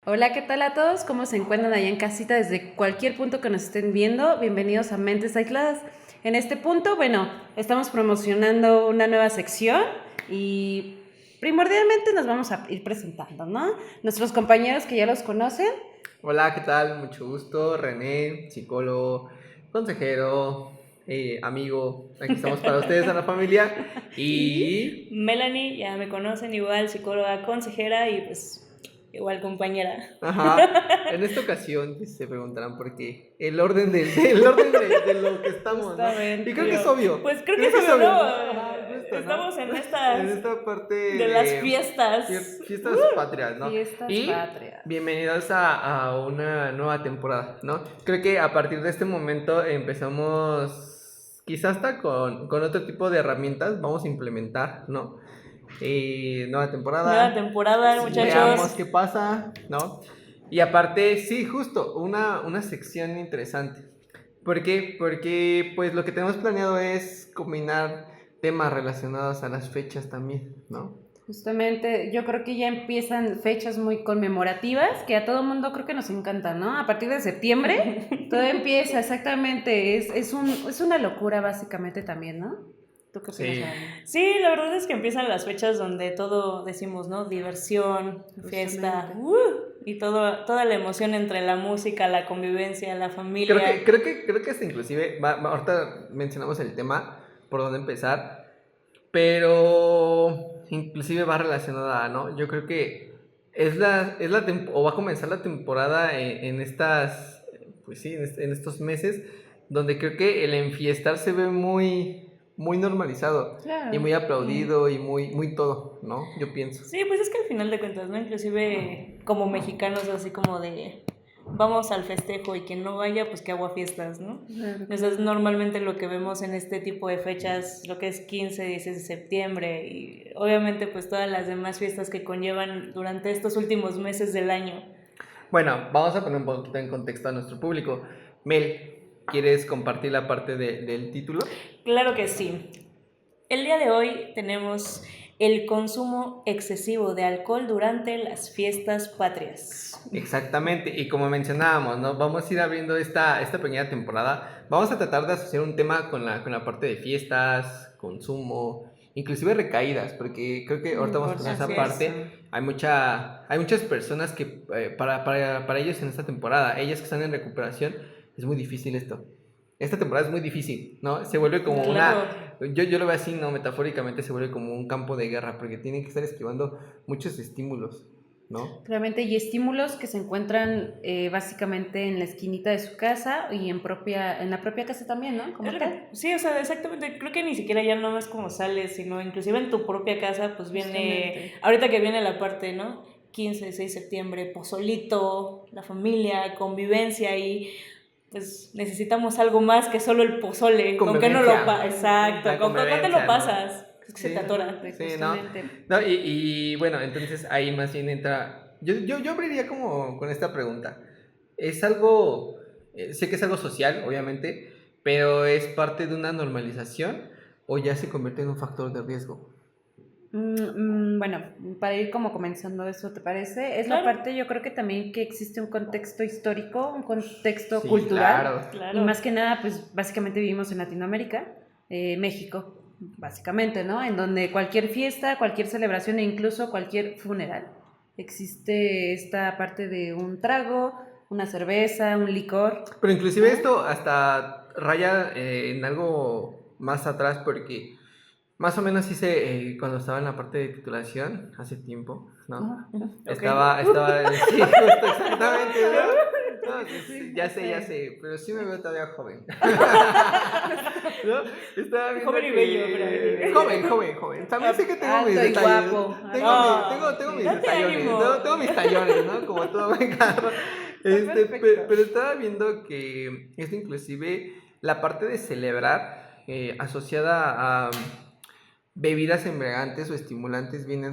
Hola, ¿qué tal a todos? ¿Cómo se encuentran allá en casita desde cualquier punto que nos estén viendo? Bienvenidos a Mentes Aisladas. En este punto, bueno, estamos promocionando una nueva sección y primordialmente nos vamos a ir presentando, ¿no? Nuestros compañeros que ya los conocen. Hola, ¿qué tal? Mucho gusto, René, psicólogo, consejero, amigo. Aquí estamos para ustedes, a la familia. Y Y Melanie, ya me conocen, igual psicóloga, consejera y pues igual compañera. En esta ocasión pues, se preguntarán por qué. El orden de lo que estamos, ¿no? Y creo que es Justamente. obvio. Pues creo que Creo es que es obvio, obvio, ¿no? ¿no? Justo, ¿no? Estamos en En estas esta parte de las de fiestas. fiestas patrias, ¿no? Fiestas Y patrias. bienvenidos a una nueva temporada, ¿no? Creo que a partir de este momento empezamos quizás hasta con otro tipo de herramientas, vamos a implementar, ¿no? Nueva Nueva temporada, temporada, Sí. veamos muchachos. qué pasa, ¿no? Y aparte, sí, justo, una sección interesante. ¿Por qué? Porque pues lo que tenemos planeado es combinar temas relacionados a las fechas también, ¿no? Justamente, yo creo que ya empiezan fechas muy conmemorativas que a todo mundo creo que nos encantan, ¿no? A partir de septiembre todo empieza, exactamente, es una locura básicamente también, ¿no? ¿Tú qué opinas, Sí, Dani? Sí, la verdad es que empiezan las fechas donde todo decimos, ¿no? Diversión, fiesta, Justamente. y toda la emoción entre la música, la convivencia, la creo familia. que, creo que, creo que hasta inclusive, ahorita mencionamos el tema, por dónde empezar, pero inclusive va relacionada, ¿no? Yo creo que o va a comenzar la temporada en estas, pues sí, en estos meses, donde creo que el enfiestar se ve muy normalizado y Claro. muy aplaudido y muy todo, ¿no? Yo pienso. Sí, pues es que al final de cuentas, ¿no? Inclusive como mexicanos, así como de vamos al festejo y quien no vaya, pues que haga fiestas, ¿no? Claro, Eso es claro. normalmente lo que vemos en este tipo de fechas, lo que es 15, 16 de septiembre y obviamente pues todas las demás fiestas que conllevan durante estos últimos meses del año. Bueno, vamos a poner un poquito en contexto a nuestro público. Mel, ¿quieres compartir la parte del título? Claro que sí. El día de hoy tenemos el consumo excesivo de alcohol durante las fiestas patrias. Exactamente, y como mencionábamos, ¿no? Vamos a ir abriendo esta pequeña temporada. Vamos a tratar de asociar un tema con la parte de fiestas, consumo, inclusive recaídas, porque creo que ahorita vamos a Por pasar esa Así es. parte. Hay muchas personas que para ellos en esta temporada, ellas que están en recuperación, es muy difícil esto. Esta temporada es muy difícil, ¿no? Se vuelve como Claro. yo lo veo así, ¿no? Metafóricamente se vuelve como un campo de guerra, porque tienen que estar esquivando muchos estímulos, ¿no? Realmente, y estímulos que se encuentran básicamente en la esquinita de su casa y en la propia casa también, ¿no? Como tal. Sí, o sea, exactamente. Creo que ni siquiera ya no es como sales, sino inclusive en tu propia casa, pues viene. Justamente. Ahorita que viene la parte, ¿no? 15, 6 de septiembre, pozolito, la familia, convivencia y pues necesitamos algo más que solo el pozole. ¿Con qué no lo Convivencia. Exacto. La ¿Con qué lo convivencia, ¿no? pasas? Es que se te Sí, atora. sí, ¿no? Justamente. No, y bueno, entonces ahí más bien entra. Yo abriría como con esta pregunta. Es algo. Sé que es algo social, obviamente, pero ¿es parte de una normalización o ya se convierte en un factor de riesgo? Bueno, para ir como comenzando eso, ¿te parece? Es la Claro, parte, yo creo que también que existe un contexto histórico, un contexto Sí, cultural, claro. y claro. más que nada, pues básicamente vivimos en Latinoamérica, México, básicamente, ¿no? En donde cualquier fiesta, cualquier celebración e incluso cualquier funeral, existe esta parte de un trago, una cerveza, un licor, Pero inclusive ¿no? esto hasta raya en algo más atrás porque más o menos hice cuando estaba en la parte de titulación hace tiempo, ¿no? Ok. Sí, justo exactamente, ¿no? No, Sí, sí, sí, ya ok. sé, pero sí me veo todavía joven. ¿No? Estaba viendo Joven y bello, que... pero. Joven. También sé que tengo mis Alto y detalles. guapo. Tengo mis Date detallones, ánimo. tengo mis tallones, ¿no? Como todo carro. Está perfecto. Pero estaba viendo que esto inclusive, la parte de celebrar asociada a bebidas embriagantes o estimulantes viene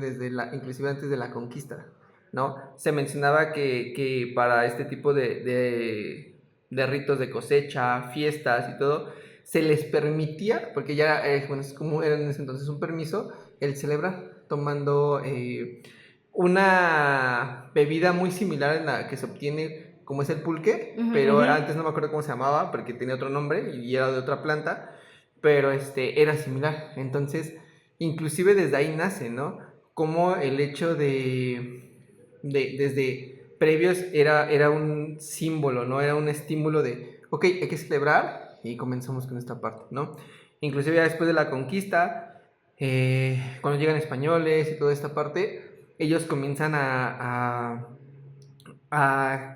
inclusive antes de la conquista, ¿no? Se mencionaba que para este tipo de ritos de cosecha, fiestas y todo, se les permitía, porque ya, bueno, es como era en ese entonces un permiso, el celebrar tomando una bebida muy similar en la que se obtiene, como es el pulque, pero antes no me acuerdo cómo se llamaba, porque tenía otro nombre y era de otra planta, pero era similar. Entonces, inclusive desde ahí nace, ¿no? Como el hecho desde previos era un símbolo, ¿no? Era un estímulo de, ok, hay que celebrar y comenzamos con esta parte, ¿no? Inclusive ya después de la conquista, cuando llegan españoles y toda esta parte, ellos comienzan a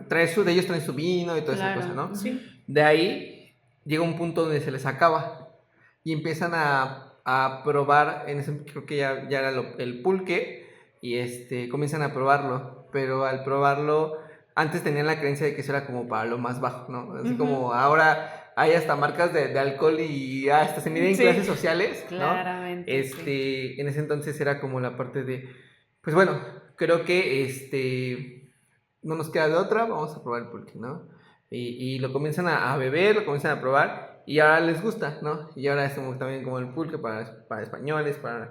traer ellos traen su vino y toda esa cosa, ¿no? Sí. De ahí llega un punto donde se les acaba y empiezan a probar, en ese creo que ya era el pulque, y comienzan a probarlo, pero al probarlo, antes tenían la creencia de que eso era como para lo más bajo, ¿no? Así como ahora hay hasta marcas de alcohol y hasta se miden clases sociales, ¿no? Claramente, En ese entonces era como la parte de, pues bueno, creo que no nos queda de otra, vamos a probar el pulque, ¿no? Y lo comienzan a beber, lo comienzan a probar y ahora les gusta, ¿no? Y ahora es como, también como el pulque para españoles, para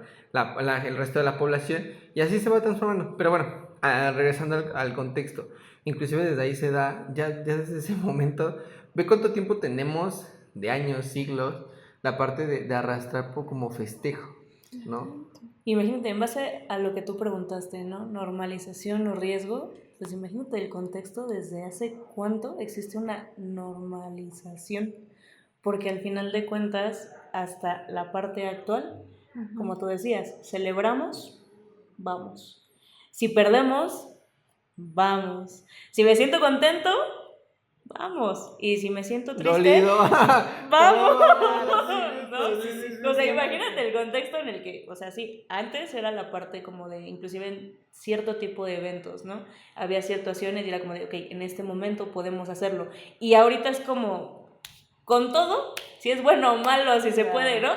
el resto de la población, y así se va transformando. Pero bueno, regresando al contexto, inclusive desde ahí se da, ya desde ese momento, ve cuánto tiempo tenemos, de años, siglos, la parte de arrastrar como festejo, ¿no? Imagínate, en base a lo que tú preguntaste, ¿no? Normalización o riesgo, pues imagínate el contexto desde hace cuánto existe una normalización, porque al final de cuentas, hasta la parte actual, como tú decías, celebramos, vamos. Si perdemos, vamos. Si me siento contento, vamos. Y si me siento triste, Dolido. vamos. ¿No? ¿No? O sea, imagínate el contexto en el que, o sea, sí, antes era la parte como de, inclusive en cierto tipo de eventos, ¿no? Había situaciones y era como de, ok, en este momento podemos hacerlo. Y ahorita es como, con todo, si es bueno o malo, si se puede, ¿no?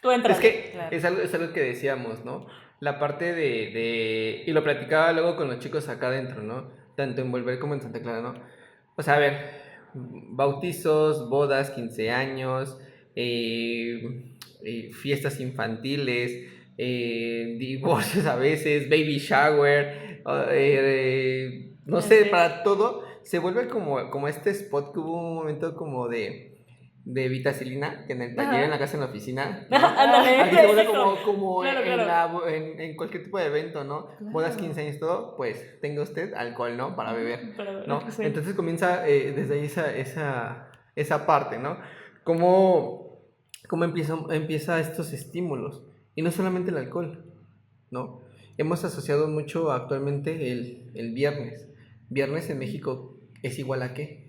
Tú entras. Es que es algo que decíamos, ¿no? La parte y lo platicaba luego con los chicos acá adentro, ¿no? Tanto en Volver como en Santa Clara, ¿no? O sea, a ver, bautizos, bodas, 15 años, fiestas infantiles, divorcios a veces, baby shower, no sé, para todo, se vuelve como este spot que hubo un momento como de vitacilina, que en el taller, en la casa, en la oficina, ¿no? Ándale, Aquí se vuelve exacto. como Claro. en cualquier tipo de evento, ¿no? Bodas, 15 años, todo, pues tenga usted alcohol, ¿no? Para beber, ¿no? Sí. Entonces comienza desde ahí esa parte, ¿no? Cómo empieza estos estímulos. Y no solamente el alcohol, ¿no? Hemos asociado mucho actualmente el viernes. Viernes en México es igual a ¿qué?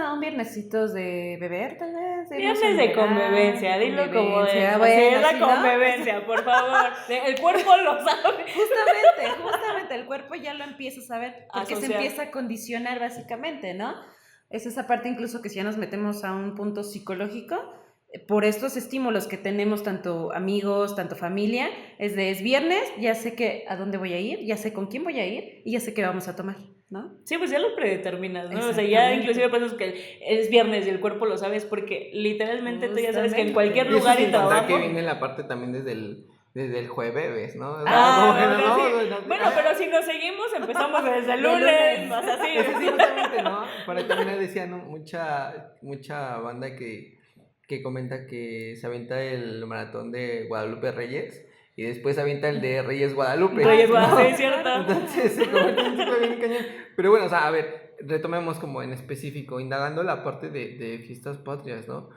Un viernesitos de beber, tal vez. Viernes de convivencia, dilo como es. Convivencia, Bueno, bueno, es la ¿sí, no? convivencia, por favor. El cuerpo lo sabe. Justamente, el cuerpo ya lo empieza a saber, porque se Asociar. empieza a condicionar básicamente, ¿no? Es esa parte incluso que si ya nos metemos a un punto psicológico, por estos estímulos que tenemos, tanto amigos, tanto familia, es viernes, ya sé a dónde voy a ir, ya sé con quién voy a ir y ya sé qué vamos a tomar, ¿no? Sí, pues ya lo predeterminas, ¿no? O sea, ya inclusive pasa que es viernes y el cuerpo lo sabes porque literalmente tú ya sabes que en cualquier lugar y trabajo... que viene la parte también desde el jueves, ¿no? Bueno, pero si nos seguimos empezamos desde el lunes, más así. Eso sí, justamente, ¿no? Para terminar decían, ¿no? mucha banda que comenta que se avienta el maratón de Guadalupe Reyes y después se avienta el de Reyes Guadalupe. Reyes ¿no? Guadalupe, sí, cierto. Entonces se convierte en un ciclo bien cañón. Pero bueno, o sea, a ver, retomemos como en específico, indagando la parte de fiestas patrias, ¿no?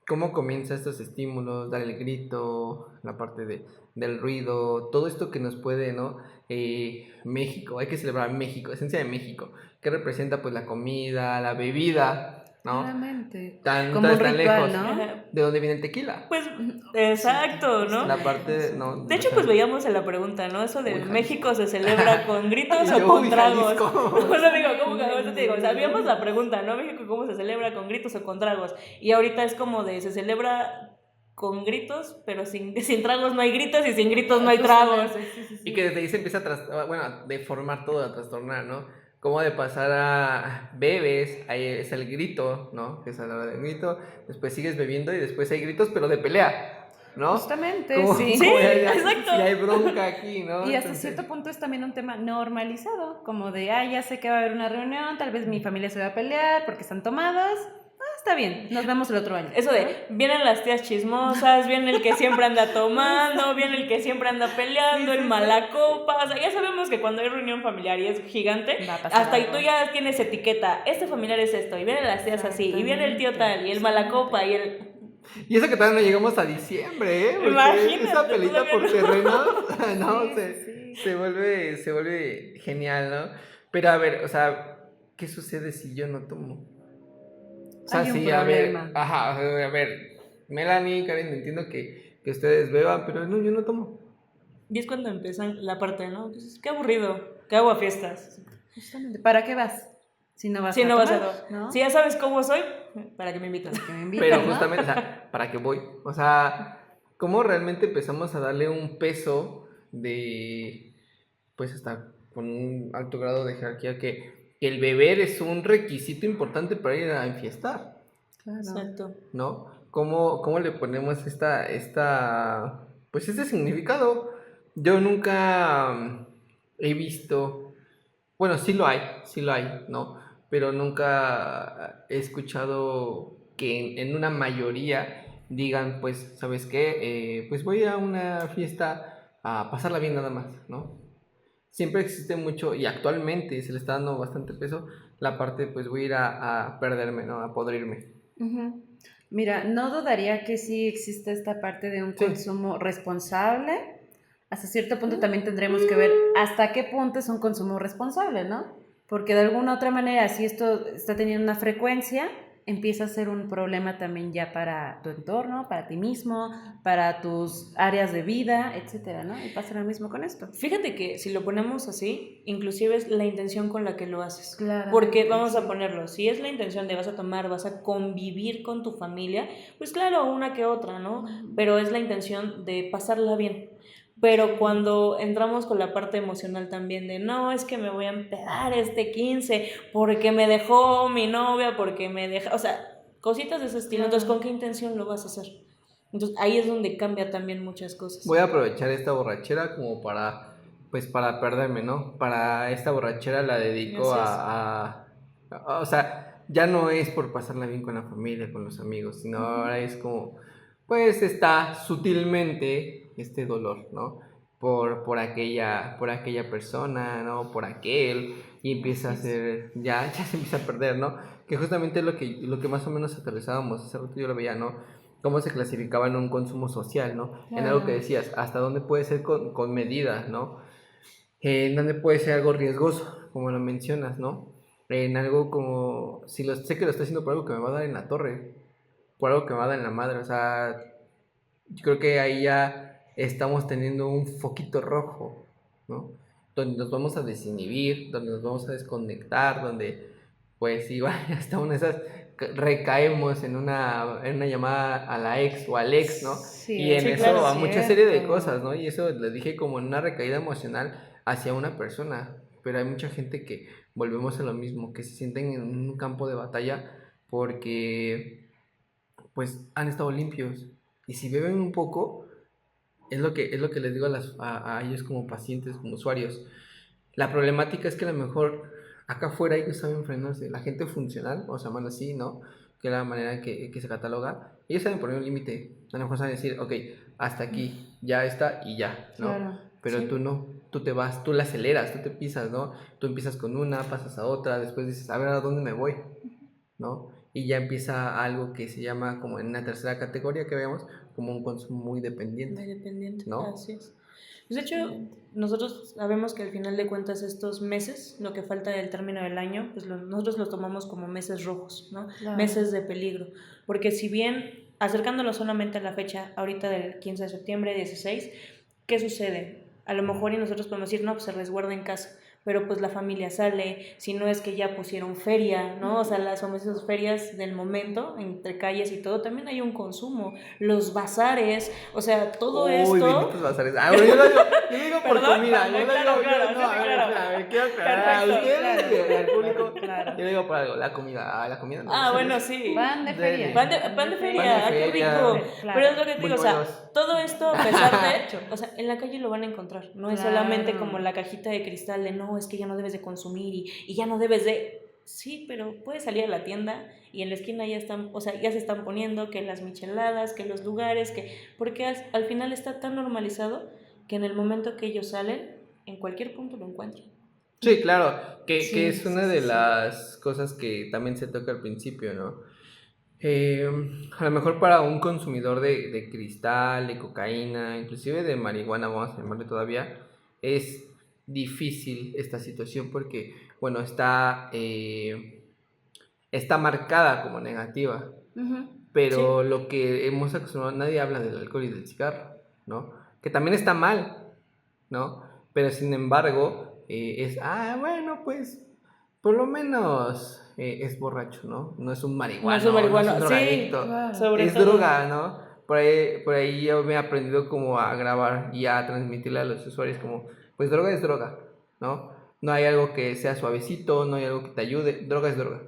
¿Cómo comienza estos estímulos? Dar el grito, la parte del ruido, todo esto que nos puede, ¿no? México, hay que celebrar México, esencia de México, que representa pues la comida, la bebida, ¿no? Claramente. Tan ritual, lejos, ¿no? ¿de dónde viene el tequila? Pues, exacto, ¿no? La parte, ¿no? De hecho, pues veíamos en la pregunta, ¿no? Eso de Uy, México se celebra con gritos Y o yo, con uy, tragos. Jalisco. Bueno, digo, ¿cómo que ahorita te digo? Sabíamos la pregunta, ¿no? México, ¿cómo se celebra con gritos o con tragos? Y ahorita es como de, se celebra con gritos, pero sin tragos no hay gritos y sin gritos no hay tragos. Y que desde ahí se empieza a deformar todo, a trastornar, ¿no? Como de pasar a bebes, ahí es el grito, ¿no? Que es a la hora del grito, después sigues bebiendo y después hay gritos, pero de pelea. ¿no? Justamente, Como, sí. Sí, ya, exacto. si hay bronca aquí, ¿no? Y hasta Entonces, cierto punto es también un tema normalizado, como de, ya sé que va a haber una reunión, tal vez mi familia se va a pelear porque están tomadas. Está bien, nos vemos el otro año. Eso de, vienen las tías chismosas, viene el que siempre anda tomando, viene el que siempre anda peleando, el malacopa. O sea, ya sabemos que cuando hay reunión familiar y es gigante, Va a pasar hasta ahí algo. tú ya tienes etiqueta. Este familiar es esto, y vienen las tías así, y viene el tío tal, y el malacopa, y el... y eso que todavía no llegamos a diciembre, ¿eh? Porque Imagínate, esa pelita todavía por no. terrenos, no, Sí. se vuelve genial, ¿no? Pero a ver, o sea, ¿qué sucede si yo no tomo? O sea, Hay un sí, a ver, problema. ajá, a ver, Melanie, Karen, entiendo que ustedes beban, pero no, yo no tomo. Y es cuando empiezan la parte, ¿no? Entonces, qué aburrido, qué hago a fiestas. Justamente. ¿Para qué vas? Si no vas Si a no vas a tomar, tomar, ¿no? si ya sabes cómo soy, ¿para qué me invitas? Que me invitan, Pero ¿no? justamente, o sea, ¿para qué voy? O sea, ¿cómo realmente empezamos a darle un peso de, pues hasta con un alto grado de jerarquía que el beber es un requisito importante para ir a enfiestar, Claro. Exacto. ¿no? ¿Cómo le ponemos pues ese significado? Yo nunca he visto, bueno, sí lo hay, ¿no? Pero nunca he escuchado que en una mayoría digan, pues, ¿sabes qué? Pues voy a una fiesta a pasarla bien nada más, ¿no? Siempre existe mucho, y actualmente se le está dando bastante peso, la parte, pues voy a ir a perderme, ¿no? A podrirme. Ujú. Mira, no dudaría que sí existe esta parte de un Sí. consumo responsable. Hasta cierto punto también tendremos que ver hasta qué punto es un consumo responsable, ¿no? Porque de alguna otra manera, si esto está teniendo una frecuencia, empieza a ser un problema también ya para tu entorno, para ti mismo, para tus áreas de vida, etcétera, ¿no? Y pasa lo mismo con esto. Fíjate que si lo ponemos así, inclusive es la intención con la que lo haces. Claramente, Porque vamos sí. a ponerlo, si es la intención de vas a tomar, vas a convivir con tu familia, pues claro, una que otra, ¿no? Pero es la intención de pasarla bien. Pero cuando entramos con la parte emocional también de, no, es que me voy a empedar este 15 porque me dejó mi novia, porque me deja, o sea, cositas de ese estilo. Entonces, ¿con qué intención lo vas a hacer? Entonces, ahí es donde cambia también muchas cosas. Voy a aprovechar esta borrachera como pues para perderme, ¿no? Para esta borrachera la dedico o sea, ya no es por pasarla bien con la familia, con los amigos, sino ahora es como, pues está sutilmente este dolor, ¿no? Por aquella persona, ¿no? Por aquel, y empieza a ser, ya se empieza a perder, ¿no? Que justamente es lo que más o menos aterrizábamos, hace rato yo lo veía, ¿no? Cómo se clasificaba en un consumo social, ¿no? En algo que decías, hasta dónde puede ser con medidas, ¿no? En dónde puede ser algo riesgoso, como lo mencionas, ¿no? En algo como, sé que lo estoy haciendo por algo que me va a dar en la torre, por algo que me va a dar en la madre, o sea, yo creo que ahí ya estamos teniendo un foquito rojo, ¿no? Donde nos vamos a desinhibir, donde nos vamos a desconectar, donde, pues, igual hasta una de esas recaemos en una llamada a la ex o al ex, ¿no? Sí, Y en sí, eso claro, a mucha serie de cierto. cosas, ¿no? Y eso le dije como en una recaída emocional hacia una persona, pero hay mucha gente que volvemos a lo mismo, que se sienten en un campo de batalla porque pues han estado limpios, y si beben un poco es lo que les digo a ellos como pacientes, como usuarios. La problemática es que a lo mejor acá afuera ellos saben frenarse. La gente funcional, o sea, llaman así, ¿no? Que es la manera que se cataloga. Ellos saben poner un límite. A lo mejor saben decir, ok, hasta aquí, ya está y ya, ¿no? Claro, Pero sí. tú no, tú te vas, tú la aceleras, tú te pisas, ¿no? Tú empiezas con una, pasas a otra, después dices, a ver, ¿a dónde me voy? ¿No? Y ya empieza algo que se llama, como en una tercera categoría que veamos, como un consumo muy dependiente. Muy dependiente, ¿No? así es. Pues de hecho, nosotros sabemos que al final de cuentas estos meses, lo que falta del término del año, pues nosotros los tomamos como meses rojos, ¿no? Claro. Meses de peligro. Porque si bien, acercándonos solamente a la fecha, ahorita del 15 de septiembre, 16, ¿qué sucede? A lo mejor y nosotros podemos decir, no, pues se resguarda en casa, pero pues la familia sale, si no es que ya pusieron feria, ¿no? O sea, las famosas ferias del momento, entre calles y todo, también hay un consumo, los bazares, o sea, todo Uy, esto... benditos bazares. Ah, bueno, yo lo digo por Perdón, comida. perdón, Yo lo claro, digo, claro, no, sí, a ver, claro. espera, a ver, quiero aclarar a Perfecto, ustedes y al público. Claro. Yo digo por algo, la comida. La comida no. Ah, bueno, sí. Pan de feria. Pan de feria, Pan de qué feria. rico. Claro. Pero es lo que te digo, o sea, Buñuelos. todo esto a pesar de, o sea, en la calle lo van a encontrar. No es Claro. solamente como la cajita de cristal de no, es que ya no debes de consumir y ya no debes de. Sí, pero puedes salir a la tienda y en la esquina ya están, o sea, ya se están poniendo que las micheladas, que los lugares, que porque al final está tan normalizado que en el momento que ellos salen, en cualquier punto lo encuentran. Sí, claro, que Sí, es una sí, de sí. las cosas que también se toca al principio, ¿no? Eh, a lo mejor para un consumidor de cristal, de cocaína, inclusive de marihuana, vamos a llamarle todavía, es difícil esta situación porque, bueno, está marcada como negativa, Ujú. pero lo que hemos acostumbrado, nadie habla del alcohol y del cigarro, ¿no? Que también está mal, ¿no? Pero sin embargo, bueno, pues por lo menos es borracho, ¿no? No es un No es un marihuano, no es marihuano, un sí, drogadicto, claro. sobre es todo. droga, ¿no? Por ahí yo me he aprendido como a grabar y a transmitirle a los usuarios como, pues droga es droga, ¿no? No hay algo que sea suavecito, no hay algo que te ayude, droga es droga,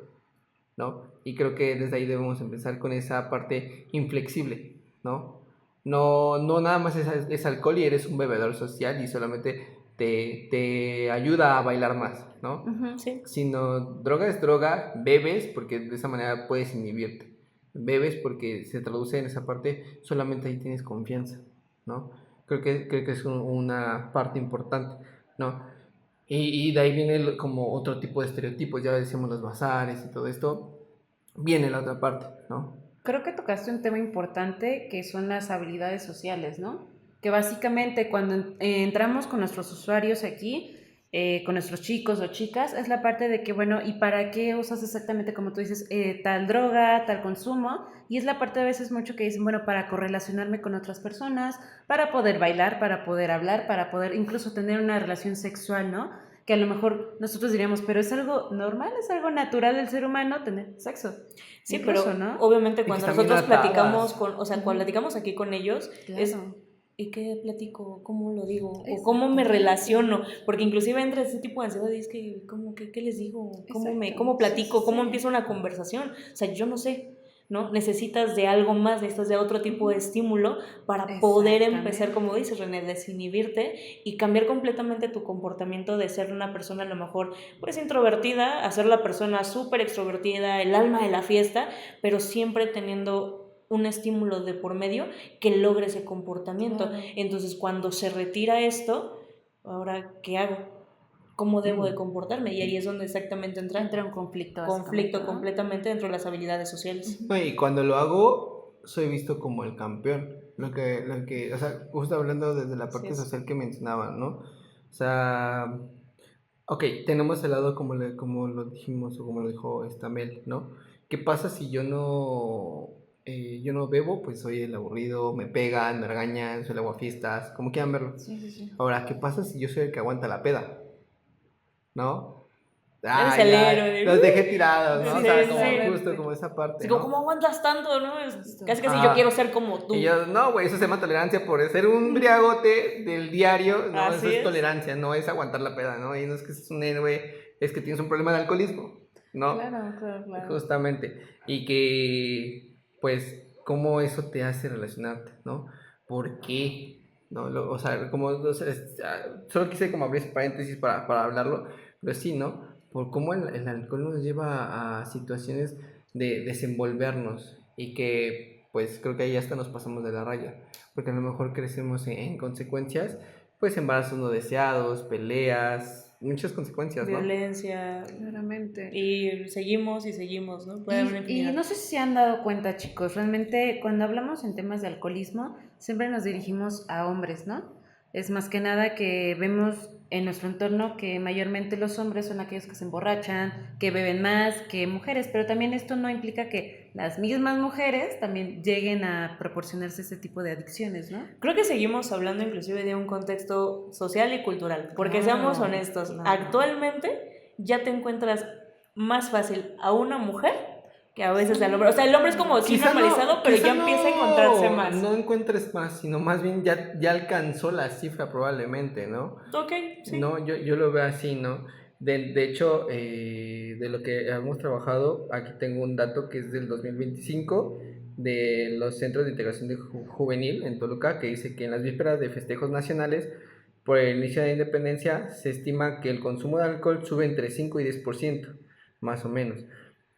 ¿no? Y creo que desde ahí debemos empezar con esa parte inflexible, ¿no? No nada más es alcohol y eres un bebedor social y solamente te ayuda a bailar más, ¿no? Ujú. Sí. Sino droga es droga, bebes porque de esa manera puedes inhibirte. Bebes porque se traduce en esa parte, solamente ahí tienes confianza, ¿no? Creo que es una parte importante, ¿no? Y de ahí viene como otro tipo de estereotipos, ya decíamos los bazares y todo esto, viene la otra parte, ¿no? Creo que tocaste un tema importante que son las habilidades sociales, ¿no? Que básicamente cuando entramos con nuestros usuarios aquí, con nuestros chicos o chicas, es la parte de que, bueno, ¿y para qué usas exactamente, como tú dices, tal droga, tal consumo? Y es la parte a veces mucho que dicen, bueno, para correlacionarme con otras personas, para poder bailar, para poder hablar, para poder incluso tener una relación sexual, ¿no? Que a lo mejor nosotros diríamos, pero es algo normal, es algo natural del ser humano tener sexo. Sí, Incluso, pero ¿no? obviamente Y que cuando están bien nosotros atadas. platicamos o sea, cuando Ujú. platicamos aquí con ellos, es Claro. ¿y qué platico? ¿Cómo lo digo? ¿O Exacto. cómo me relaciono? Porque inclusive entra ese tipo de ansiedad y es que, ¿cómo, qué les digo? Exacto. ¿Cómo platico? Sí, ¿Cómo sí. empiezo una conversación? O sea, yo no sé, ¿no? Necesitas de algo más, necesitas de otro tipo de estímulo para poder empezar, como dices, René, desinhibirte y cambiar completamente tu comportamiento de ser una persona a lo mejor, pues, introvertida, a ser la persona súper extrovertida, el alma de la fiesta, pero siempre teniendo un estímulo de por medio que logre ese comportamiento. Claro. Entonces, cuando se retira esto, ¿ahora qué hago? ¿Cómo debo de comportarme? Y ahí es donde exactamente entra Entra un conflicto. conflicto básicamente, ¿no? completamente dentro de las habilidades sociales. No, y cuando lo hago, soy visto como el campeón. O sea, justo hablando desde la Así parte es. social que mencionaba, ¿no? O sea, ok, tenemos el lado como lo dijimos o como lo dijo Mel, ¿no? ¿Qué pasa si yo no bebo? Pues soy el aburrido, me pegan, me regañan, soy el aguafiestas, como quieran verlo. Sí, sí, sí. Ahora, ¿qué pasa si yo soy el que aguanta la peda? ¿No? Eres el Ya, héroe. los dejé tirados, ¿no? Sí, O sea, sí, como sí. justo como esa parte, Así como, ¿no? ¿cómo aguantas tanto, no? Justo. Casi casi Ajá. yo quiero ser como tú. Y yo, no, güey, eso se llama tolerancia por ser un briagote del diario, ¿no? Así Eso es es. tolerancia, no es aguantar la peda, ¿no? Y no es que seas un héroe, es que tienes un problema de alcoholismo, ¿no? Claro. Justamente. Y que, pues, cómo eso te hace relacionarte, ¿no? ¿Por qué? ¿No? O sea, solo quise como abrir ese paréntesis para hablarlo, pero sí, ¿no? Por cómo el alcohol nos lleva a situaciones de desenvolvernos y que, pues, creo que ahí hasta nos pasamos de la raya, porque a lo mejor crecemos en consecuencias, pues, embarazos no deseados, peleas, muchas consecuencias, ¿no? Violencia. Claramente. Y seguimos, ¿no? Puede haber una Y infinidad. no sé si se han dado cuenta, chicos, realmente cuando hablamos en temas de alcoholismo, siempre nos dirigimos a hombres, ¿no? Es más que nada que vemos en nuestro entorno que mayormente los hombres son aquellos que se emborrachan, que beben más que mujeres, pero también esto no implica que las mismas mujeres también lleguen a proporcionarse ese tipo de adicciones, ¿no? Creo que seguimos hablando inclusive de un contexto social y cultural, porque Claro, seamos honestos, claro. actualmente ya te encuentras más fácil a una mujer que a veces al hombre. O sea, el hombre es como sí Quizá normalizado, pero quizá ya empieza a encontrarse más. No encuentres más, sino más bien ya alcanzó la cifra probablemente, ¿no? Ok, sí. No, yo lo veo así, ¿no? De hecho, de lo que hemos trabajado, aquí tengo un dato que es del 2025 de los Centros de Integración Juvenil en Toluca, que dice que en las vísperas de festejos nacionales por el inicio de la independencia se estima que el consumo de alcohol sube entre 5 y 10%, más o menos.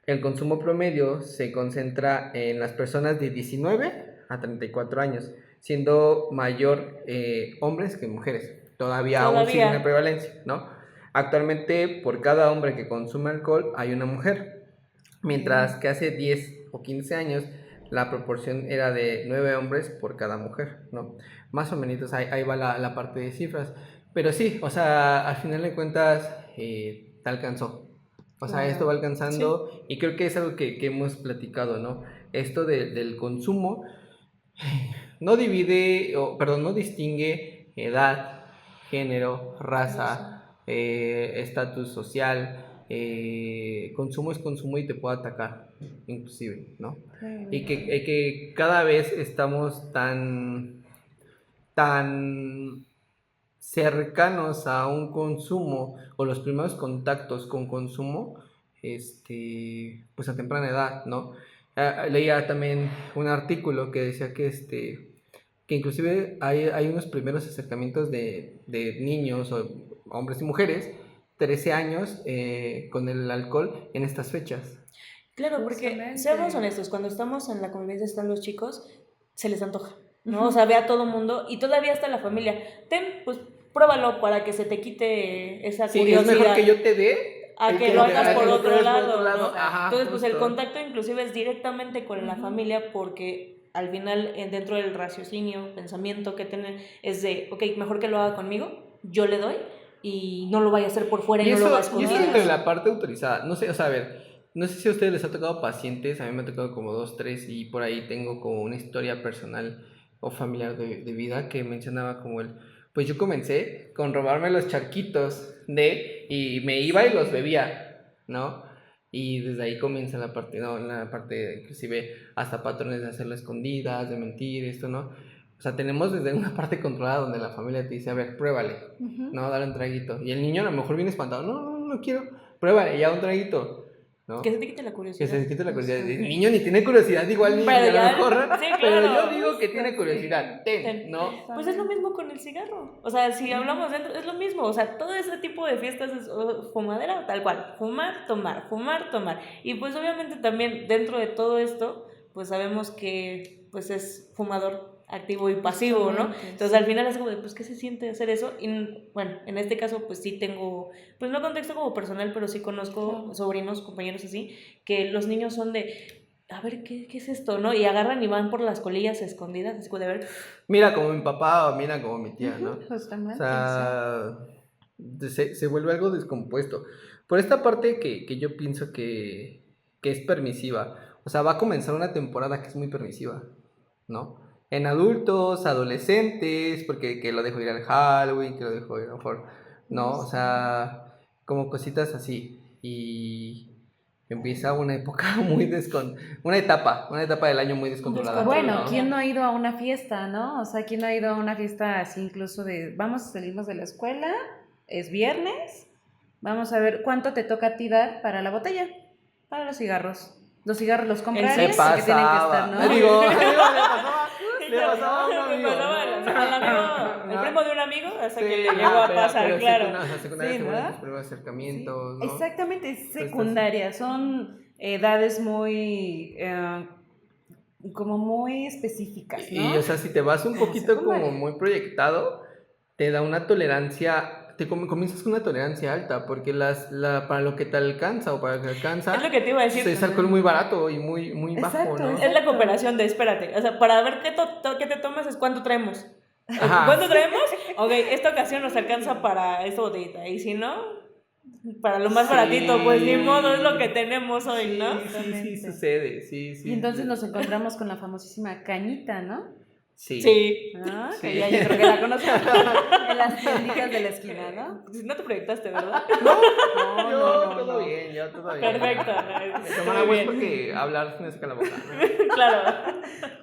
El consumo promedio se concentra en las personas de 19 a 34 años, siendo mayor hombres que mujeres. Todavía aún sigue una prevalencia, ¿no? Actualmente, por cada hombre que consume alcohol, hay una mujer, mientras que hace 10 o 15 años la proporción era de 9 hombres por cada mujer, ¿no? Más o menos ahí va la parte de cifras. Pero sí, o sea, al final de cuentas, te alcanzó. O sea, esto va alcanzando, sí. Y creo que es algo que hemos platicado, ¿no? Esto del consumo no no distingue edad, género, raza, estatus social. Consumo es consumo y te puede atacar, inclusive, ¿no? Y que cada vez estamos tan cercanos a un consumo o los primeros contactos con consumo, pues a temprana edad, ¿no? Leía también un artículo que decía que inclusive hay unos primeros acercamientos de niños o hombres y mujeres, 13 años, con el alcohol en estas fechas. Claro, porque seamos honestos, cuando estamos en la convivencia, están los chicos, se les antoja, ¿no? O sea, ve a todo mundo y todavía está la familia. Pues pruébalo para que se te quite esa curiosidad. Sí, es mejor que yo te dé a que lo hagas por otro lado, ¿no? Ajá, entonces, pues justo. El contacto inclusive es directamente con la familia, porque al final, dentro del raciocinio, pensamiento que tienen, es de, ok, mejor que lo haga conmigo, yo le doy y no lo vaya a hacer por fuera y no lo va a esconder. Y eso entre la parte autorizada, no sé, o sea, a ver, no sé si a ustedes les ha tocado pacientes, a mí me ha tocado como 2, 3 y por ahí tengo como una historia personal o familiar de vida que mencionaba como pues yo comencé con robarme los charquitos y me iba y los bebía, ¿no? Y desde ahí comienza la parte inclusive hasta patrones de hacerlo escondidas, de mentir, esto, ¿no? O sea, tenemos desde una parte controlada donde la familia te dice, a ver, pruébale, ¿no? Dale un traguito. Y el niño a lo mejor viene espantado, no quiero, pruébale, ya un traguito. ¿No? Que se te quite la curiosidad. Que se te quite la curiosidad. El niño ni tiene curiosidad, igual ni a lo mejor. Sí, claro. Pero yo digo que tiene curiosidad. ¿No? Pues es lo mismo con el cigarro. O sea, si hablamos dentro, es lo mismo. O sea, todo ese tipo de fiestas es fumadera, tal cual. Fumar, tomar, fumar, tomar. Y pues obviamente también dentro de todo esto, pues sabemos que pues es fumador activo y pasivo, ¿no? Entonces al final es como de, pues, ¿qué se siente hacer eso? Y bueno, en este caso, pues sí tengo, pues no contexto como personal, pero sí conozco sobrinos, compañeros así, que los niños son de, a ver, ¿qué es esto, no? Y agarran y van por las colillas escondidas, así como de, a ver. Mira como mi papá o mira como mi tía, ¿no? Justamente. O sea, se vuelve algo descompuesto. Por esta parte que yo pienso que es permisiva, o sea, va a comenzar una temporada que es muy permisiva, ¿no? En adultos, adolescentes, porque que lo dejo ir al Halloween, que lo dejo ir a lo mejor, ¿no? O sea, como cositas así. Y empieza una época una etapa del año muy descontrolada. Bueno, ¿no? ¿quién no ha ido a una fiesta, no? O sea, ¿quién no ha ido a una fiesta así incluso de, vamos a salirnos de la escuela, es viernes, vamos a ver cuánto te toca a ti dar para la botella, para los cigarros? Los cigarros los compras porque tienen que estar, ¿no? Le pasaba a un amigo. El primo de un amigo, hasta que le llegó a pasar, claro. Secundaria, tus primeros acercamientos, sí. ¿no? Exactamente, es secundaria. Son edades muy, como muy específicas, ¿no? Y, o sea, si te vas un poquito como muy proyectado, te da una tolerancia... comienzas con una tolerancia alta, porque para lo que te alcanza o para lo que alcanza... Es lo que te iba a decir. Es alcohol muy barato y muy bajo, ¿no? Es la cooperación de, espérate, o sea, para ver qué te tomas es cuánto traemos. Ajá. ¿Cuánto traemos? Ok, esta ocasión nos alcanza para esta botellita, y si no, para lo más baratito, pues ni modo, es lo que tenemos hoy, ¿no? Sí, sucede, sí. Y entonces nos encontramos con la famosísima cañita, ¿no? Sí. Ah, que ya yo creo que la conozco en las tienditas de la esquina, ¿no? No te proyectaste, ¿verdad? No, todo bien, yo todo bien. Perfecto. Tomar agua es porque hablar se me seca la boca, ¿no? Claro.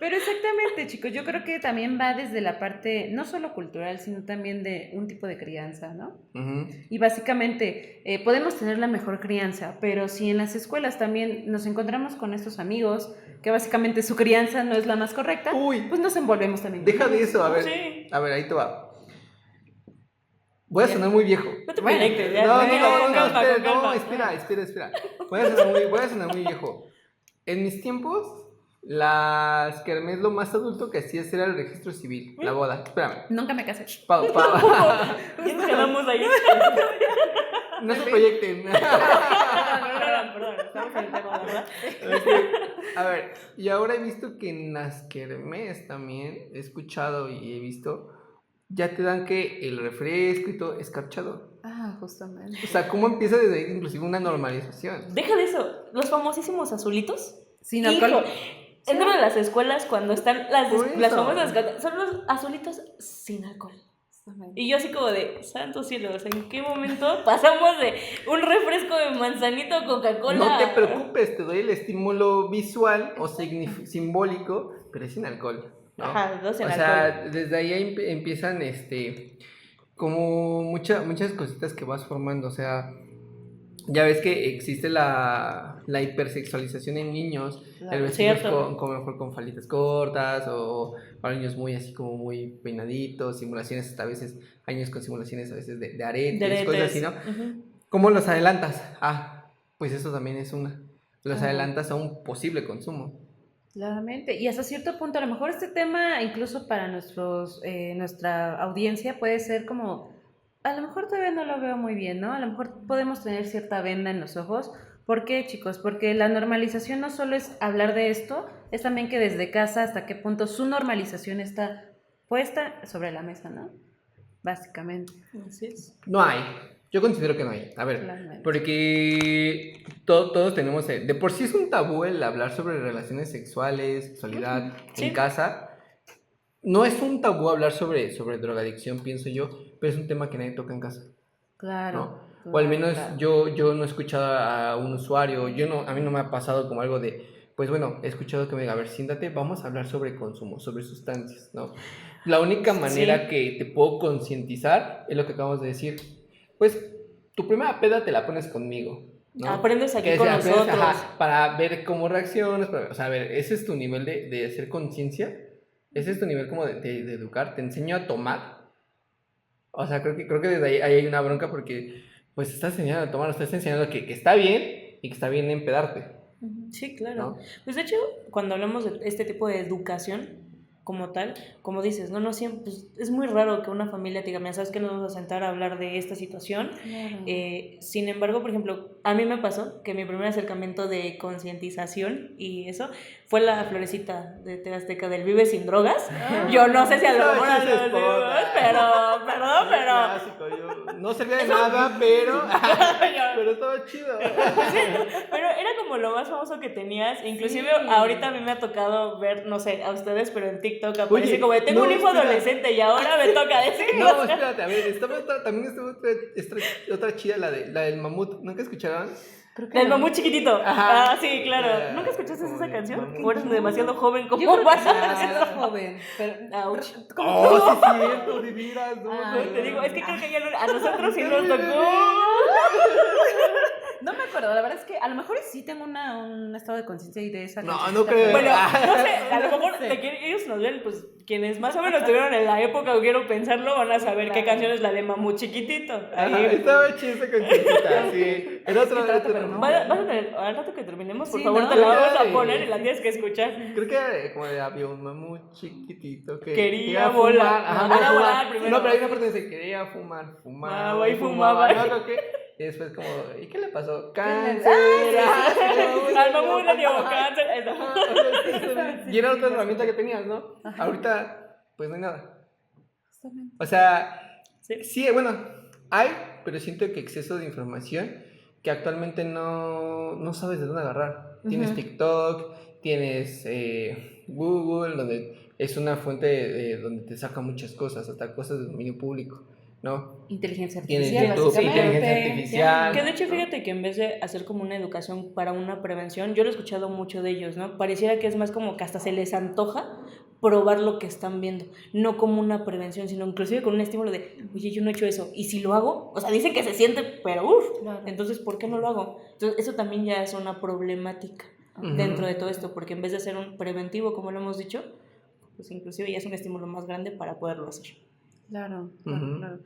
Pero exactamente, chicos, yo creo que también va desde la parte no solo cultural, sino también de un tipo de crianza, ¿no? Ujú. Y básicamente podemos tener la mejor crianza, pero si en las escuelas también nos encontramos con estos amigos que básicamente su crianza no es la más correcta, Uy, pues nos envolvemos también. deja de eso, Sí. a ver, ahí te va. Voy a sonar muy viejo. No te Bueno, proyectes, ya. No, Con calma, con calma. espera. Voy a sonar muy viejo. En mis tiempos, las kermés lo más adulto que hacías era el registro civil, la boda. Espérame. Nunca me casé. Ya nos quedamos ahí. No se proyecten. Perdón, estamos en el tema, ¿verdad? A ver, y ahora he visto que en las kermés también he escuchado y he visto, ya te dan que el refresco y todo escarchado. Ah, justamente. O sea, ¿cómo empieza desde ahí inclusive una normalización? Deja de eso. Los famosísimos azulitos. Sin Hijo, alcohol. dentro de las escuelas, cuando están Por las eso. famosas son los azulitos sin alcohol. Y yo así como de, santos cielos, ¿en qué momento pasamos de un refresco de manzanito a Coca-Cola? No te preocupes, te doy el estímulo visual o simbólico, pero es sin alcohol, ¿no? Ajá, dos sin O alcohol. sea, desde ahí empiezan como muchas cositas que vas formando, o sea, ya ves que existe la hipersexualización en niños, Claro, el vestirlos cierto. con mejor con falitas cortas o para niños muy así como muy peinaditos, simulaciones hasta a veces, años con simulaciones a veces de aretes, cosas así, ¿no? Ujú. ¿Cómo los adelantas? Ah, pues eso también es una. Los Ajá. adelantas a un posible consumo. Claramente. Y hasta cierto punto, a lo mejor este tema, incluso para nuestra audiencia, puede ser como, a lo mejor todavía no lo veo muy bien, ¿no? A lo mejor podemos tener cierta venda en los ojos. ¿Por qué, chicos? Porque la normalización no solo es hablar de esto, es también que desde casa hasta qué punto su normalización está puesta sobre la mesa, ¿no? Básicamente. Así es. No hay. Yo considero que no hay. A ver, Claramente. porque todos tenemos... de por sí es un tabú el hablar sobre relaciones sexuales, sexualidad Sí. en casa. No es un tabú hablar sobre drogadicción, pienso yo, pero es un tema que nadie toca en casa. Claro. ¿no? O al menos claro. yo no he escuchado a un usuario, a mí no me ha pasado como algo de, pues bueno, he escuchado que me diga, a ver, siéntate, vamos a hablar sobre consumo, sobre sustancias, ¿no? La única manera Sí. que te puedo concientizar es lo que acabamos de decir, pues tu primera peda te la pones conmigo, ¿no? Aprendes aquí Que con aprendes, nosotros. ajá, para ver cómo reaccionas, o sea, a ver, ese es tu nivel de hacer conciencia, ese es tu nivel como de educar, te enseño a tomar. O sea, creo que desde ahí hay una bronca porque pues estás enseñando a tomar, estás enseñando que está bien y que está bien empedarte, Sí, claro. ¿no? Pues de hecho, cuando hablamos de este tipo de educación como tal, como dices, no siempre, pues, es muy raro que una familia te diga, mira, ¿sabes que nos vamos a sentar a hablar de esta situación? Claro. Sin embargo, por ejemplo, a mí me pasó que mi primer acercamiento de concientización y eso fue la florecita de TV Azteca del Vive sin drogas. Yo no sé si a lo mejor a los vivos, pero, perdón, pero... Clásico, yo no servía de nada, pero estaba chido. Pero era como lo más famoso que tenías. Inclusive Sí. ahorita a mí me ha tocado ver, no sé, a ustedes, pero en TikTok aparece Oye, como de tengo no, un hijo espera. adolescente y ahora me toca decir. No, espérate, a ver, también estuvo otra chida, la del mamut, ¿nunca escucharon? Creo que Del no. mamut chiquitito. Ajá. Ah, sí, claro. ¿Nunca escuchaste Como esa de canción? mamut. ¿O eres demasiado joven como Yo creo que para sí, demasiado joven. Pero, Ouch. Oh, sí es cierto, de veras, no. Ay, Te digo, es que creo que ya a nosotros sí nos tocó. no me acuerdo, la verdad es que a lo mejor sí tengo un estado de conciencia y de esa No, cancioncita, no creo. pero- Bueno, no sé, a lo No mejor sé. de que ellos nos ven, pues quienes más o menos estuvieron en la época o quiero pensarlo, van a saber qué Claro. canción es la de Mamut Chiquitito. Ajá, Ahí. estaba chida esa cancioncita, sí. Era otra, Es que trato, pero no. Vas a tener, al rato que terminemos, por Sí, favor, ¿no? te la Creo vamos que- a poner y la tienes que escuchar. Creo que era como de había un mamut chiquitito que Quería volar. Ajá, No, quería quería fumar. volar primero. No, pero hay una parte donde se quería fumar, Fumaba y fumaba. No, creo que. Y después como, ¿y qué le pasó? le- Cáncer. Al mamut le dio cáncer. Ajá, y era otra herramienta que tenías, ¿no? Ajá. Ahorita, pues no hay nada. Justamente. O sea, Sí. sí, bueno, hay, pero siento que exceso de información que actualmente no sabes de dónde agarrar. Tienes Ujú. TikTok, tienes Google, donde es una fuente donde te saca muchas cosas, hasta cosas de dominio público. ¿no? Inteligencia Tienes artificial, YouTube, básicamente. inteligencia artificial. Que de hecho, ¿no? fíjate que en vez de hacer como una educación para una prevención, yo lo he escuchado mucho de ellos, ¿no? Pareciera que es más como que hasta se les antoja probar lo que están viendo, no como una prevención, sino inclusive con un estímulo de, oye, yo no he hecho eso, y si lo hago, o sea, dicen que se siente, pero uff, Claro. entonces, ¿por qué no lo hago? Entonces, eso también ya es una problemática dentro de todo esto, porque en vez de ser un preventivo, como lo hemos dicho, pues inclusive ya es un estímulo más grande para poderlo hacer. Claro, claro.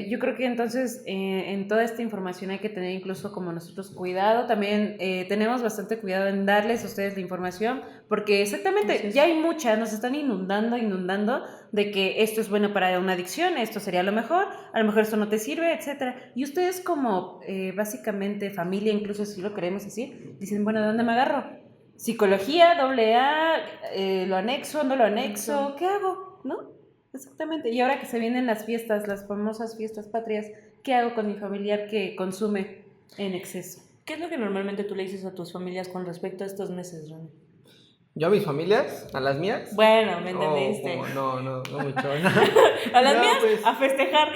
Yo creo que entonces en toda esta información hay que tener incluso como nosotros cuidado, también tenemos bastante cuidado en darles a ustedes la información, porque exactamente ya hay mucha, nos están inundando de que esto es bueno para una adicción, esto sería lo mejor, a lo mejor esto no te sirve, etcétera. Y ustedes como básicamente familia, incluso si lo queremos decir, dicen, bueno, ¿de dónde me agarro? Psicología, AA, lo anexo, no lo anexo, ¿qué hago? ¿No? Exactamente. Y ahora que se vienen las fiestas, las famosas fiestas patrias, ¿qué hago con mi familiar que consume en exceso? ¿Qué es lo que normalmente tú le dices a tus familias con respecto a estos meses, Ronnie? ¿Yo a mis familias? ¿A las mías? Bueno, me entendiste. No mucho. A las No, mías, pues, a festejar.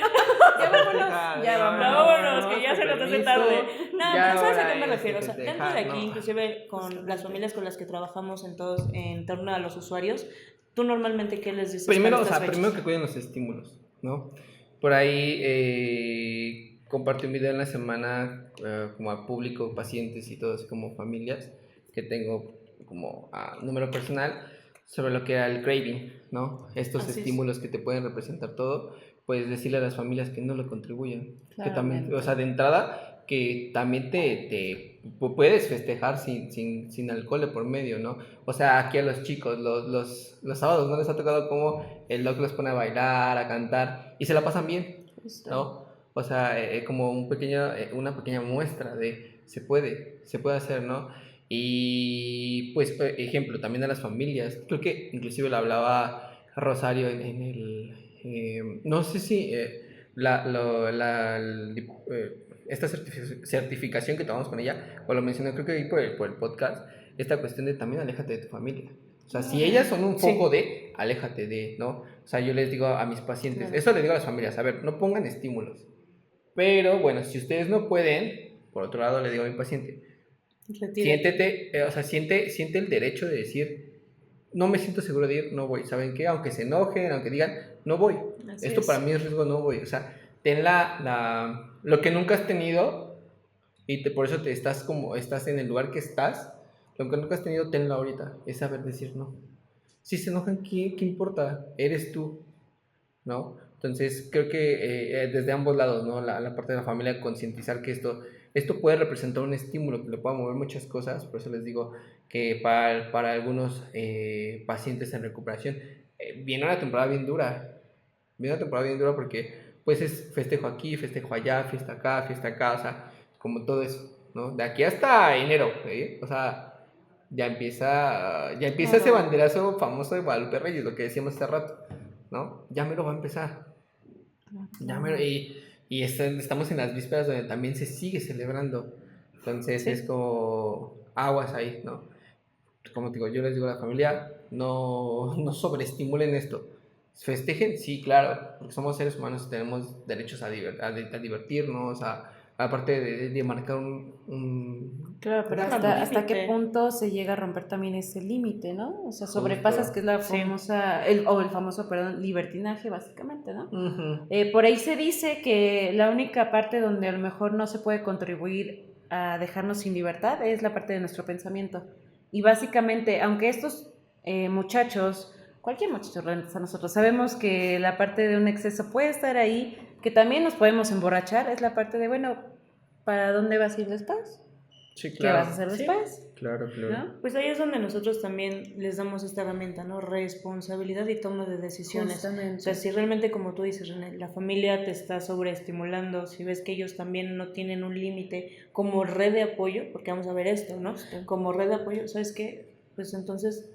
Ya vámonos, ya Vámonos, que ya se nos hace tarde. No, ya pero ¿sabes a ahora qué me es refiero? O sea, festejar, dentro de aquí, ¿no? inclusive con las familias con las que trabajamos en torno a los usuarios, ¿tú normalmente qué les dices Primero, para o sea, estas primero que fechas? cuiden los estímulos, ¿no? Por ahí compartí un video en la semana como a público, pacientes y todos como familias que tengo como a número personal sobre lo que era el craving, ¿no? Estos Así es. estímulos que te pueden representar todo, pues decirle a las familias que no lo contribuyan, que también, Claramente. o sea, de entrada que también puedes festejar sin alcohol de por medio, ¿no? O sea, aquí a los chicos, los sábados no les ha tocado como el doc los pone a bailar, a cantar y se la pasan bien, Justo. ¿no? O sea, como una pequeña muestra de se puede hacer, ¿no? Y pues, ejemplo, también a las familias. Creo que inclusive lo hablaba Rosario en el... no sé si esta certificación que tomamos con ella, o lo mencioné creo que ahí por el podcast, esta cuestión de también aléjate de tu familia. O sea, si ellas son un foco de, aléjate de, ¿no? O sea, yo les digo a mis pacientes, Claro. eso les digo a las familias, a ver, no pongan estímulos. Pero bueno, si ustedes no pueden, por otro lado le digo a mi paciente, Retírate. siéntete, o sea, siente el derecho de decir, no me siento seguro de ir, no voy. ¿Saben qué? Aunque se enojen, aunque digan, no voy. Así Esto es. para mí es riesgo, no voy. O sea, ten lo que nunca has tenido y por eso estás en el lugar que estás, lo que nunca has tenido, tenlo ahorita. Es saber decir no. Si se enojan, ¿qué importa? Eres tú, ¿no? Entonces, creo que desde ambos lados, ¿no? La parte de la familia, concientizar que esto puede representar un estímulo que le pueda mover muchas cosas, por eso les digo que para algunos pacientes en recuperación viene una temporada bien dura porque pues es festejo aquí, festejo allá, fiesta acá, o sea, como todo eso, ¿no? De aquí hasta enero, o sea, ya empieza Claro. ese banderazo famoso de Guadalupe Reyes, lo que decíamos hace rato, ¿no? Ya me lo va a empezar. Y estamos en las vísperas donde también se sigue celebrando. Entonces Sí. es como aguas ahí, ¿no? Como te digo, yo les digo a la familia, no sobreestimulen esto. Festejen, sí, claro, porque somos seres humanos y tenemos derechos a divertirnos, aparte de marcar Claro, pero Claro, hasta qué límite. punto se llega a romper también ese límite, ¿no? O sea, Justo. sobrepasas, que es la Sí. famosa, el famoso, perdón, libertinaje, básicamente, ¿no? Ujú. Por ahí se dice que la única parte donde a lo mejor no se puede contribuir a dejarnos sin libertad es la parte de nuestro pensamiento. Y básicamente, aunque estos muchachos, cualquier muchacho realmente a nosotros, sabemos que la parte de un exceso puede estar ahí, que también nos podemos emborrachar, es la parte de, bueno, ¿para dónde vas a ir después? Sí, ¿Qué claro. vas a hacer Sí. después? Claro. ¿No? Pues ahí es donde nosotros también les damos esta herramienta, ¿no? Responsabilidad y toma de decisiones. Justamente. O sea, si realmente, como tú dices, René, la familia te está sobreestimulando, si ves que ellos también no tienen un límite como red de apoyo, porque vamos a ver esto, ¿no? Justo. Como red de apoyo, ¿sabes qué? Pues entonces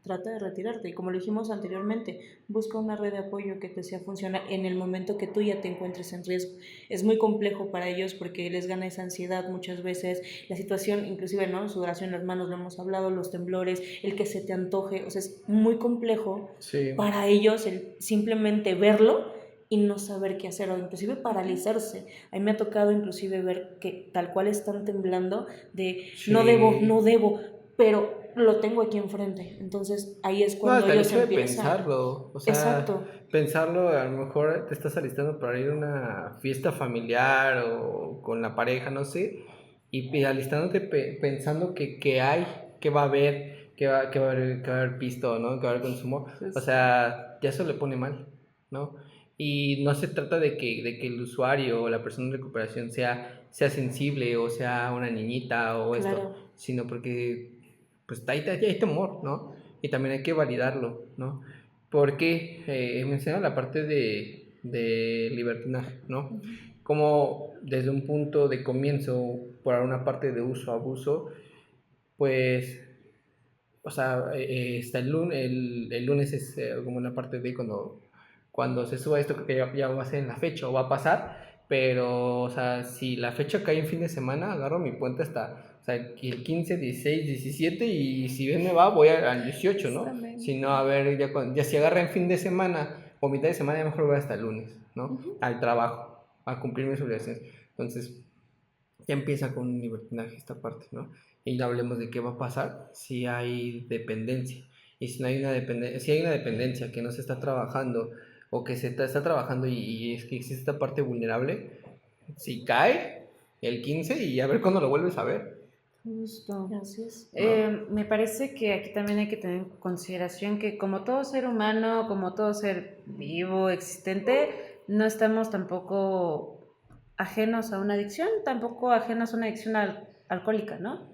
trata de retirarte. Y como lo dijimos anteriormente, busca una red de apoyo que te sea funcional en el momento que tú ya te encuentres en riesgo. Es muy complejo para ellos porque les gana esa ansiedad muchas veces, la situación, inclusive, ¿no? Sudoración en las manos, lo hemos hablado, los temblores, el que se te antoje, o sea, es muy complejo Sí. para ellos el simplemente verlo y no saber qué hacer o inclusive paralizarse. A mí me ha tocado inclusive ver que tal cual están temblando de no debo, pero lo tengo aquí enfrente. Entonces ahí es No, cuando hasta el ellos hecho de empiezan. pensarlo, o sea, Exacto. pensarlo, a lo mejor te estás alistando para ir a una fiesta familiar o con la pareja, no sé, y alistándote pensando que hay, que va a haber, que va a haber pisto, ¿no? Que va a haber consumo, o sea, ya eso le pone mal, ¿no? Y no se trata de que el usuario o la persona en recuperación sea sensible o sea una niñita o esto, Claro. sino porque pues hay temor, ¿no? Y también hay que validarlo, ¿no? Porque menciona la parte de libertinaje, ¿no? Como desde un punto de comienzo, por una parte de uso, abuso, pues, o sea, está el lunes es como una parte de cuando se suba esto, que ya va a ser en la fecha o va a pasar, pero, o sea, si la fecha cae en fin de semana, agarro mi puente hasta, o sea, el 15, 16, 17 y si bien me va, voy al 18, ¿no? Si no, a ver, ya si agarra en fin de semana o mitad de semana, ya mejor voy hasta el lunes, ¿no? Al trabajo, a cumplir mis obligaciones. Entonces, ya empieza con un libertinaje esta parte, ¿no? Y ya hablemos de qué va a pasar si hay dependencia. Y si no hay una dependencia, si hay una dependencia que no se está trabajando o que está trabajando y es que existe esta parte vulnerable, si cae el 15 y a ver cuándo lo vuelves a ver. Justo. Así es. Me parece que aquí también hay que tener en consideración que como todo ser humano, como todo ser vivo, existente, no estamos tampoco ajenos a una adicción, tampoco ajenos a una adicción alcohólica, ¿no?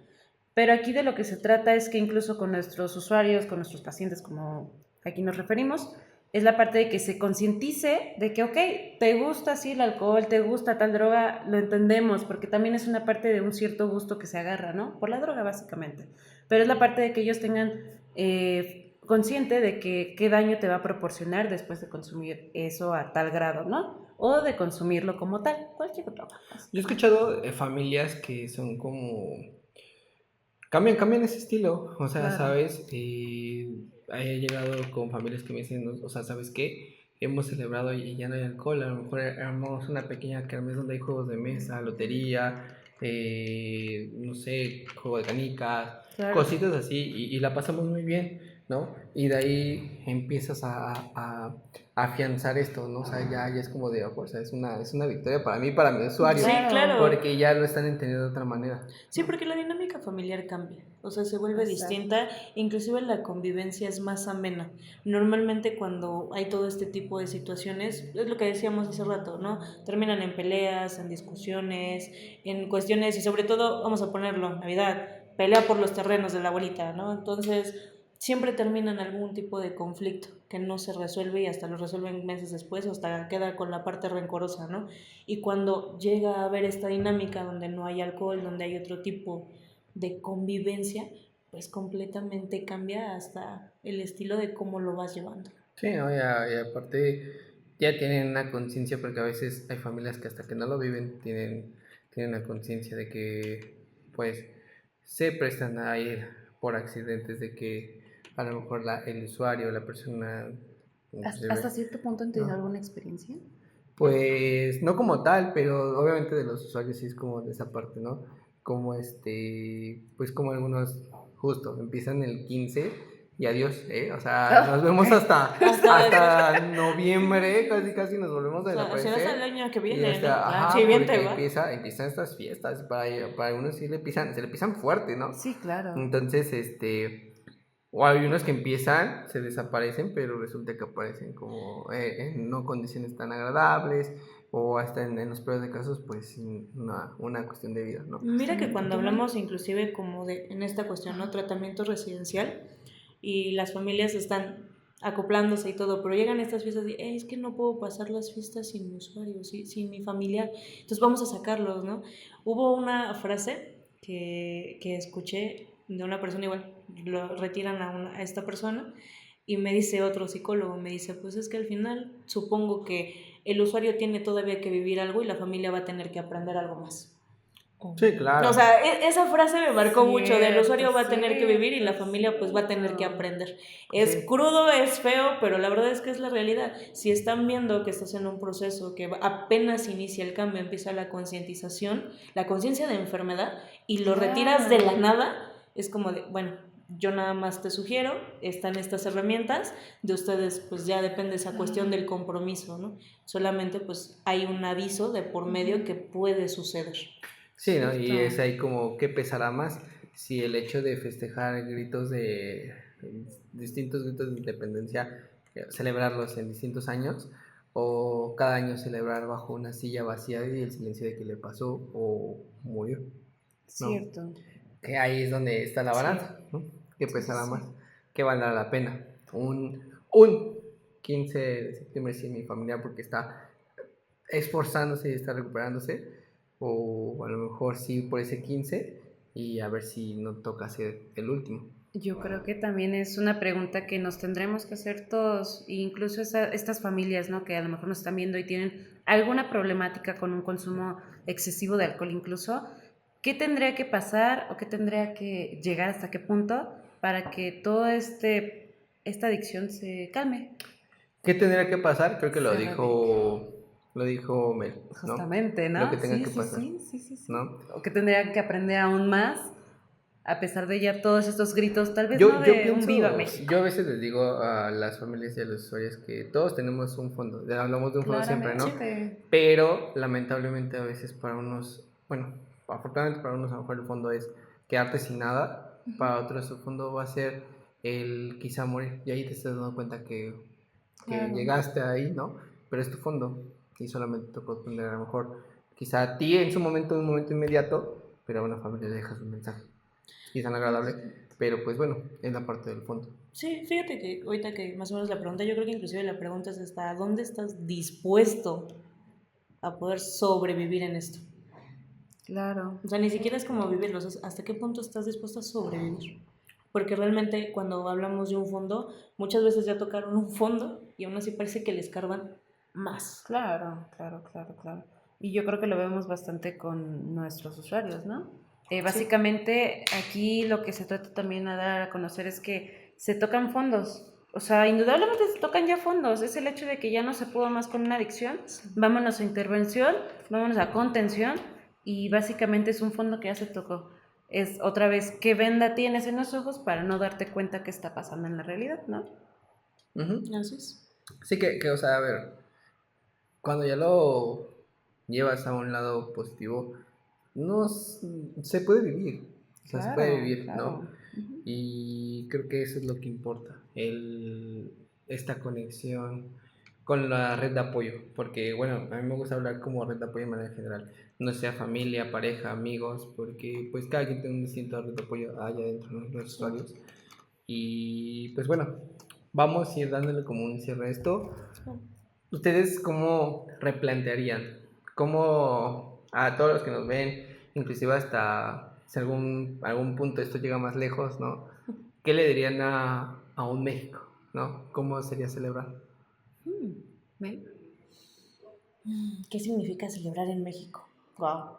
Pero aquí de lo que se trata es que incluso con nuestros usuarios, con nuestros pacientes, como aquí nos referimos, es la parte de que se concientice de que, ok, te gusta sí el alcohol, te gusta tal droga, lo entendemos, porque también es una parte de un cierto gusto que se agarra, ¿no? Por la droga básicamente. Pero es la parte de que ellos tengan consciente de que qué daño te va a proporcionar después de consumir eso a tal grado, ¿no? O de consumirlo como tal, cualquier droga. Yo he escuchado familias que son como cambian ese estilo, o sea, Claro. ¿sabes? He llegado con familias que me dicen, o sea, ¿sabes qué? Hemos celebrado y ya no hay alcohol, a lo mejor armamos una pequeña kermés donde hay juegos de mesa, lotería, no sé, juego de canicas, Claro. cositas así, y la pasamos muy bien, ¿no? Y de ahí empiezas a afianzar esto, ¿no? O sea, ya es como de, o sea, es una victoria para mí, para mi usuario, Sí, claro. porque ya lo están entendiendo de otra manera. Sí, porque la dinámica familiar cambia, o sea, se vuelve Exacto. distinta, inclusive la convivencia es más amena. Normalmente cuando hay todo este tipo de situaciones, es lo que decíamos hace rato, ¿no? Terminan en peleas, en discusiones, en cuestiones, y sobre todo, vamos a ponerlo, Navidad, pelea por los terrenos de la abuelita, ¿no? Entonces, siempre termina en algún tipo de conflicto que no se resuelve y hasta lo resuelven meses después o hasta queda con la parte rencorosa, ¿no? Y cuando llega a haber esta dinámica donde no hay alcohol, donde hay otro tipo de convivencia, pues completamente cambia hasta el estilo de cómo lo vas llevando. Sí, ¿no? Y aparte ya tienen una conciencia, porque a veces hay familias que hasta que no lo viven tienen una conciencia de que pues se prestan a ir por accidentes, de que a lo mejor el usuario, la persona, ¿Hasta cierto punto han tenido ¿no? alguna experiencia? Pues no como tal, pero obviamente de los usuarios sí es como de esa parte, ¿no? Como pues como algunos justo empiezan el 15 y adiós, ¿eh? O sea, nos vemos hasta noviembre, casi nos volvemos a O sea, será hasta el desaparecer. año que Y viene, ¿no? hasta, Ah, ajá, sí, bien te porque va. empiezan estas fiestas, para algunos sí se le pisan fuerte, ¿no? Sí, claro. Entonces, o hay unos que empiezan, se desaparecen, pero resulta que aparecen como en no condiciones tan agradables o hasta en los peores de casos, pues sin una cuestión de vida, ¿no? Mira que cuando Yo me- hablamos inclusive como de, en esta cuestión, ¿no? Tratamiento residencial y las familias están acoplándose y todo, pero llegan estas fiestas y es que no puedo pasar las fiestas sin mi usuario, sin mi familiar, entonces vamos a sacarlos, ¿no? Hubo una frase que escuché de una persona igual, lo retiran a esta persona y me dice otro psicólogo, me dice, pues es que al final supongo que el usuario tiene todavía que vivir algo y la familia va a tener que aprender algo más. Sí, claro. O sea, esa frase me marcó mucho, del Cierto, usuario va a tener que vivir y la cierto, familia pues va a tener que cierto. aprender. Es Sí. crudo, es feo, pero la verdad es que es la realidad. Si están viendo que estás en un proceso que apenas inicia el cambio, empieza la concientización, la conciencia de enfermedad, y lo retiras de la Claro. nada, es como de, bueno, yo nada más te sugiero, están estas herramientas, de ustedes pues ya depende esa cuestión del compromiso, ¿no? Solamente pues hay un aviso de por medio que puede suceder. Sí, ¿no? Y es Cierto. ahí como qué pesará más, si el hecho de festejar distintos gritos de independencia, celebrarlos en distintos años, o cada año celebrar bajo una silla vacía y el silencio de que le pasó o murió, ¿no? Cierto. Que ahí es donde está la Sí, balanza, ¿no? ¿Qué sí, sí, pesará más? sí. ¿Qué valdrá la pena? Un 15 de septiembre sin mi familia porque está esforzándose y está recuperándose, o a lo mejor sí por ese 15 y a ver si no toca ser el último. Yo creo que también es una pregunta que nos tendremos que hacer todos, e incluso estas familias, ¿no? Que a lo mejor nos están viendo y tienen alguna problemática con un consumo excesivo de alcohol incluso. ¿Qué tendría que pasar o qué tendría que llegar hasta qué punto para que toda esta adicción se calme? ¿Qué tendría que pasar? Creo que Se erradique. lo dijo Mel, ¿no? Justamente, Lo que ¿no? tenga Sí, que sí, pasar, sí, sí, sí, sí. ¿no? O que tendrían que aprender aún más, a pesar de ya todos estos gritos, tal vez no Yo de un pienso, viva México. yo a veces les digo a las familias y a los usuarios que todos tenemos un fondo, hablamos de un fondo siempre, ¿no? Claramente. Pero lamentablemente a veces para unos, bueno, afortunadamente para unos a lo mejor el fondo es quedarte sin nada, para otros su fondo va a ser el quizá morir, y ahí te estás dando cuenta que Claro. llegaste ahí, ¿no? Pero es tu fondo y solamente te puedo tener a lo mejor quizá a ti en su momento, en un momento inmediato, pero a una familia le dejas un mensaje, quizá no agradable, pero pues bueno, es la parte del fondo. Sí, fíjate que ahorita que más o menos la pregunta, yo creo que inclusive la pregunta es hasta dónde estás dispuesto a poder sobrevivir en esto. Claro. O sea, ni siquiera es como vivirlo, o sea, hasta qué punto estás dispuesto a sobrevivir. Porque realmente cuando hablamos de un fondo, muchas veces ya tocaron un fondo y aún así parece que les cargan más. Claro, claro, claro, claro. Y yo creo que lo vemos bastante con nuestros usuarios, ¿no? Sí, Básicamente aquí lo que se trata también a dar a conocer es que se tocan fondos. O sea, indudablemente se tocan ya fondos. Es el hecho de que ya no se pudo más con una adicción. Vámonos a intervención, vámonos a contención y básicamente es un fondo que ya se tocó. Es otra vez qué venda tienes en los ojos para no darte cuenta qué está pasando en la realidad, ¿no? Ujú. así es. Sí o sea, a ver, cuando ya lo llevas a un lado positivo, no s- se puede vivir, o sea, se puede Claro, vivir, ¿no? claro. Ujú. Y creo que eso es lo que importa, esta conexión con la red de apoyo, porque bueno, a mí me gusta hablar como red de apoyo de manera general, no sea familia, pareja, amigos, porque pues cada quien tiene un distinto red de apoyo allá dentro de los Sí. usuarios. Y pues bueno, vamos a ir dándole como un cierre a esto. ¿Ustedes cómo replantearían? ¿Cómo a todos los que nos ven, inclusive hasta si algún punto esto llega más lejos, ¿no? ¿Qué le dirían a un México, ¿no? ¿Cómo sería celebrar? ¿Ven? ¿Qué significa celebrar en México? Wow.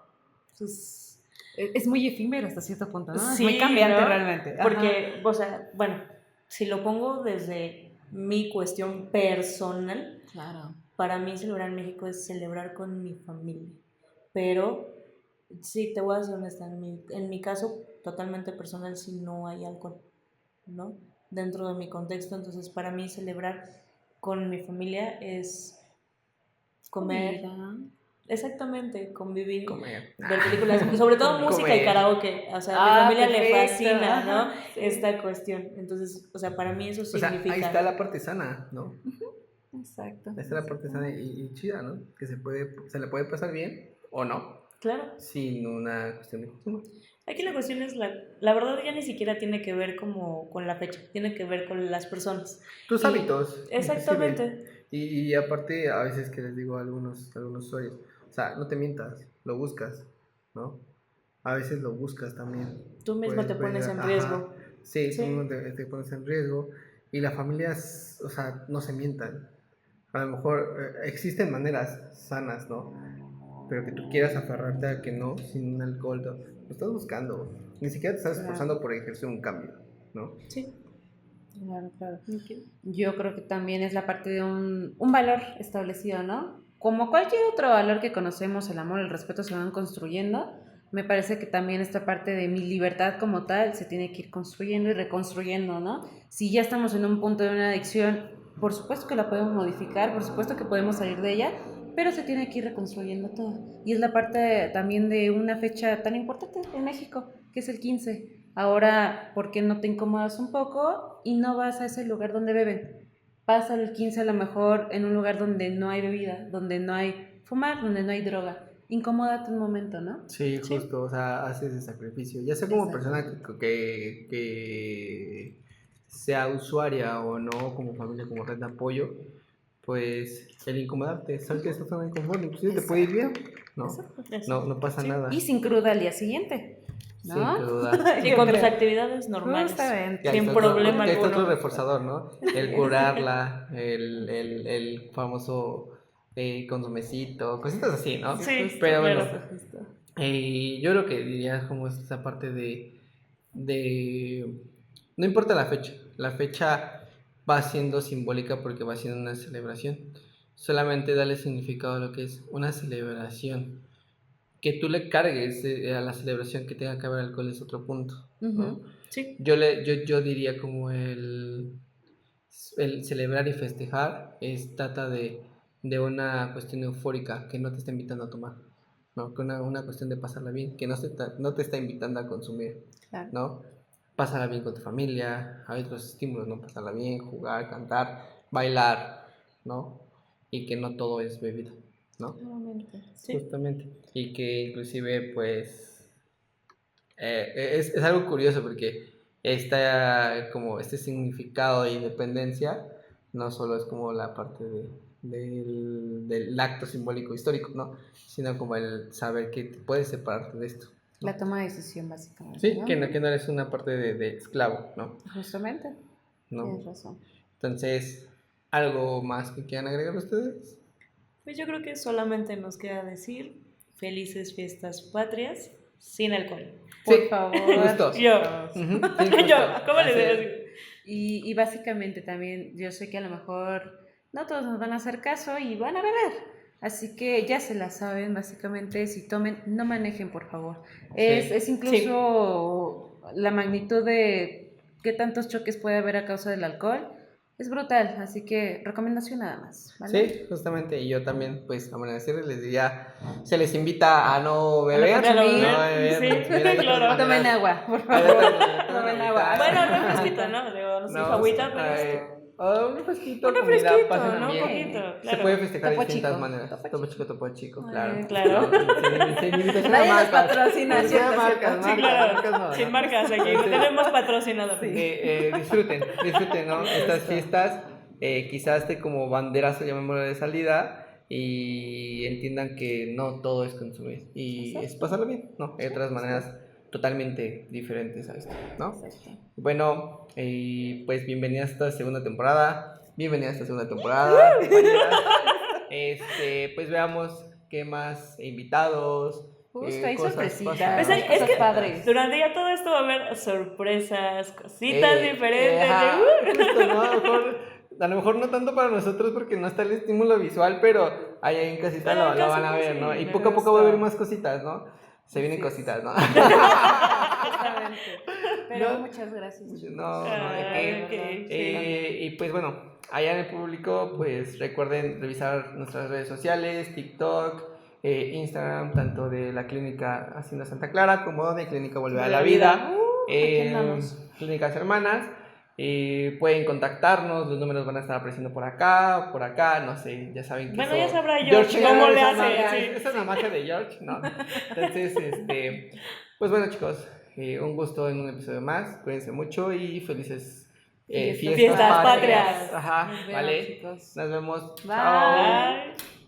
Pues, Es muy efímero hasta cierto punto, ¿no? Es muy sí, cambiante ¿no? realmente. Ajá. Porque, o sea, bueno, si lo pongo desde mi cuestión personal, Claro. para mí celebrar en México es celebrar con mi familia. Pero sí, te voy a ser honesta, en mi caso totalmente personal, si no hay alcohol, ¿no? Dentro de mi contexto, entonces para mí celebrar con mi familia es comer, Comida. exactamente, convivir, Comer. ver películas, sobre todo música y Comer. karaoke, o sea, a mi familia le Perfecto. fascina, ¿no? Ajá, sí. Esta cuestión, entonces, o sea, para mí eso O sea, ahí está significa, la parte sana, ¿no? Exacto. Ahí está la parte sana y chida, ¿no? Que se le puede pasar bien o no, claro, sin una cuestión de consumo. aquí la cuestión es, la verdad ya ni siquiera tiene que ver como con la fecha, tiene que ver con las personas. Tus Y hábitos, inclusive. exactamente, Y aparte, a veces que les digo a algunos usuarios, o sea, no te mientas, lo buscas, ¿no? A veces lo buscas también. tú misma te Puedes pones llegar, en ajá, riesgo. sí, tú Sí, mismo te pones en riesgo. Y las familias, o sea, no se mientan. A lo mejor existen maneras sanas, ¿no? pero que tú quieras aferrarte a que no, sin un alcohol, lo estás buscando. Ni siquiera te estás esforzando por ejercer un cambio, ¿no? Sí. Claro, claro. Ok. Yo creo que también es la parte de un valor establecido, ¿no? Como cualquier otro valor que conocemos, el amor, el respeto se van construyendo. Me parece que también esta parte de mi libertad como tal se tiene que ir construyendo y reconstruyendo, ¿no? Si ya estamos en un punto de una adicción, por supuesto que la podemos modificar, por supuesto que podemos salir de ella, pero se tiene que ir reconstruyendo todo. Y es la parte también de una fecha tan importante en México, que es el 15. Ahora, ¿por qué no te incomodas un poco y no vas a ese lugar donde beben? Pasa el 15 a lo mejor en un lugar donde no hay bebida, donde no hay fumar, donde no hay droga. Incomódate un momento, ¿no? Sí, Sí. justo, o sea, haces ese sacrificio. Ya sea como Exacto. persona que sea usuaria o no, como familia, como red de apoyo, pues el incomodarte, sabes que estás en confort, inclusive te puede ir bien, ¿no? Exacto. No pasa Sí. nada. Y sin cruda al día siguiente, Sin ¿no? cruda. Y Yo con tus creo. actividades normales. Justamente. Que ahí Sin está otro- problema que ahí está otro alguno. reforzador, ¿no? El curarla, el famoso consomecito, cositas así, ¿no? Sí, Pero bueno, claro. yo creo que diría como esa parte no importa la fecha va siendo simbólica porque va siendo una celebración. Solamente dale significado a lo que es una celebración. Que tú le cargues a la celebración que tenga que haber alcohol es otro punto, ¿no? Ujú. Sí. Yo diría como el celebrar y festejar trata de una cuestión eufórica que no te está invitando a tomar, ¿no? Que una cuestión de pasarla bien, que no te está invitando a consumir, Claro. ¿no? Pasarla bien con tu familia, hay otros estímulos, ¿no? Pasarla bien, jugar, cantar, bailar, ¿no? Y que no todo es bebida, ¿no? Nuevamente. Sí. Justamente. Y que inclusive, pues, es algo curioso porque como este significado de independencia no solo es como la parte del acto simbólico histórico, ¿no? Sino como el saber que te puedes separarte de esto, ¿no? La toma de decisión, básicamente. Sí, ¿no? que no eres una parte de esclavo, ¿no? Justamente. ¿No? Tienes razón. Entonces, ¿algo más que quieran agregar ustedes? Pues yo creo que solamente nos queda decir felices fiestas patrias sin alcohol. Por Sí, favor. justo. Yo. Ujú, sí, justo. Yo, ¿cómo les Hacer- digo? Y básicamente también, yo sé que a lo mejor no todos nos van a hacer caso y van a beber. Así que ya se la saben, básicamente, si tomen, no manejen, por favor. Es incluso la magnitud de qué tantos choques puede haber a causa del alcohol. Es brutal, así que recomendación nada más, ¿vale? Sí, justamente, y yo también, pues, a manera de cierre les diría, se les invita a no beber, A no beber, no beber, sí, mira, hay otras claro. maneras. Tomen agua, por Hay favor. otras- Tomen agüita. agua. Bueno, refresquito, ¿no? Digo, no sé, agüita, pero un refresquito, un comida, refresquito, pasen ¿no? Un bien. poquito, Se claro. puede festejar de Topo distintas chico. maneras. Topo chico, claro. Claro. Sin invitación a Nadie nos marcas. patrocina, Sin ¿cierto? marcas, ¿Cierto? Sí, marcas claro. no, Sin ¿no? marcas aquí, no Sí. tenemos patrocinador. Disfruten, ¿no? Estas fiestas, quizás como banderazo, llamémoslo de salida, y entiendan que no todo es consumir, y es pasarlo bien, ¿no? Hay otras maneras totalmente diferentes a esto, ¿no? Exacto. Bueno, pues bienvenida a esta segunda temporada, compañeras. Pues veamos qué más invitados, Justo, hay cosas sorpresitas, pasan. Pues hay es cosas que padres. durante ya todo esto va a haber sorpresas, cositas diferentes. Ajá, de, justo, ¿no? A lo mejor no tanto para nosotros porque no está el estímulo visual, pero ahí en casita Pero en lo van a casita ver, sí, ¿no? Y me poco a poco va a haber gusta. más cositas, ¿no? Se vienen Así es. cositas, ¿no? Exactamente. Pero No. muchas gracias. chicos. No, ¿de Ay, qué? ok, sí. Y pues bueno, allá en el público, pues recuerden revisar nuestras redes sociales, TikTok, Instagram, tanto de la clínica Hacienda Santa Clara como de Clínica Volver a la Vida, Aquí andamos. Clínicas Hermanas. Pueden contactarnos, los números van a estar apareciendo por acá, no sé, ya saben que Bueno, eso- ya sabrá George George cómo le esa hace, magia, sí. esa es la magia de George, ¿no? Entonces, pues bueno, chicos, un gusto en un episodio más. Cuídense mucho y felices Fiestas fiestas patrias. patrias. Ajá, Nos vemos, vale. chicos. Nos vemos. Bye. Chao. Bye.